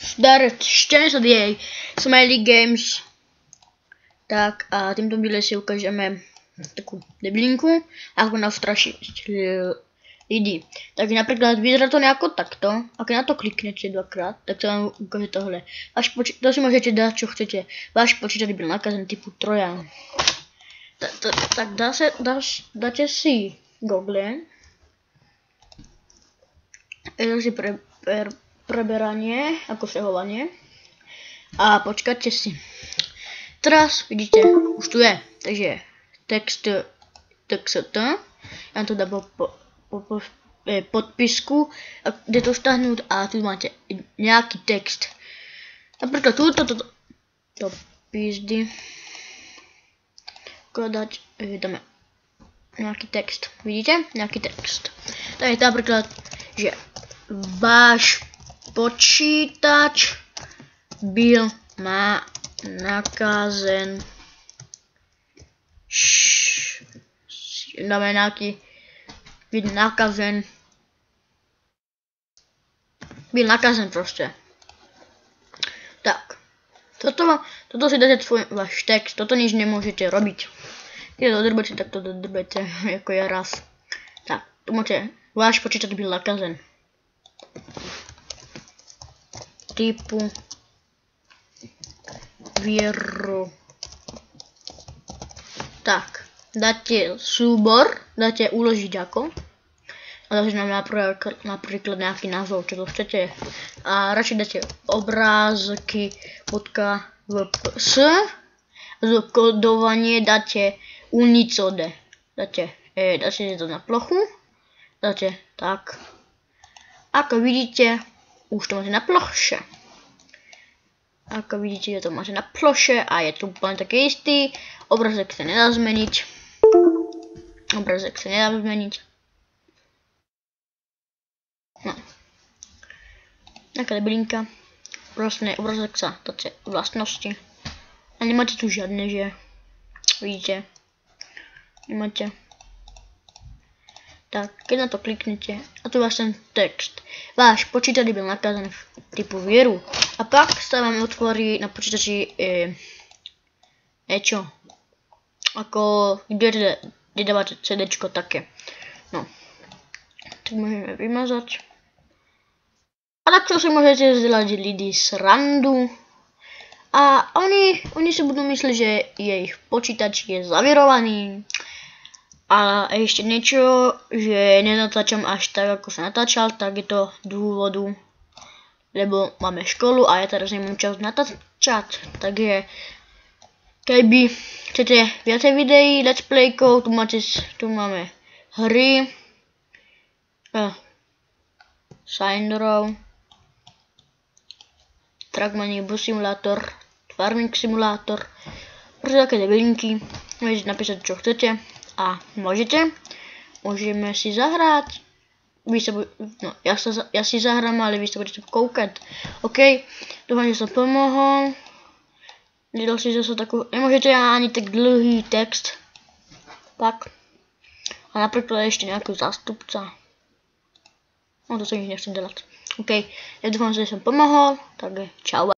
Zdar, šťastný sa jej. Smiley Games. Tak a týmto díle si ukážeme takú deblinku, ako nastrašiť ľudí. Takže napríklad vyzerá to nejako takto. Ak na to kliknete dvakrát, tak sa vám ukáže tohle. To si môžete dať, čo chcete. Váš počítač byl nakazen typu Trojan. Tak dáte si Google. Je si preberanie, ako sehovanie. A počkáte si. Teraz vidíte, už tu je. Takže text, ja to dám podpisku, kde to stáhnuť a tu máte nejaký text. Napríklad túto to pízdy. Dať, dáme nejaký text. Vidíte? Nejaký text. Takže napríklad, že váš počítač byl nakazen. Dáme nejaký nakazen. Byl nakazen proste. Tak. Toto si dáte váš text. Toto nič nemôžete robiť. Keď to dodrbete, tak to dodrbete ako ja raz. Tak, tu máte váš počítač byl nakazen. Typu víru. Tak, dáte súbor, dáte uložiť ako. A dáte nám napríklad nejaký názov, čo to chcete. A radšej dáte obrázky.vps. Kodovanie dáte unicode. Dáte to na plochu. Dáte tak. Ako vidíte, už to máte na ploše. Ako vidíte, to máte na ploše a je to úplne také istý. Obrazek sa nedá zmeniť. No. Taká deblinka. Vlastne obrazek sa dáte vlastnosti. A nemáte tu žiadne, že vidíte. Nemáte. Tak, keď na to kliknete, a tu váš ten text. Váš počítač byl nakazaný v typu víru. A pak sa vám otvorí na počítači čo? Ako, kde dávate CDčko také. No. Tak môžeme vymazať. A takto si môžete zdieľať ľudí srandu. A oni si budú myslieť, že ich počítač je zavírovaný. A ešte niečo, že nenatáčam až tak, ako sa natáčal, tak je to dôvodu, lebo máme školu a ja teraz nemám čas natáčať. Takže keby chcete viacej videí, let's playkov, tu máme hry, Sindrow, Trackmania Bus Simulator, Farming Simulator, proste také debilinky, môžete napísať čo chcete. A môžeme si zahrať. Ja si zahrám, ale vy sa budete koukať. OK, dúfam, že som pomohol. Nedal si zase takú, nemôžete ani tak dlhý text. Tak. A napríklad ešte nejaký zástupca. No to sa nič nechcem delať. OK, ja dúfam, že som pomohol. Takže čau.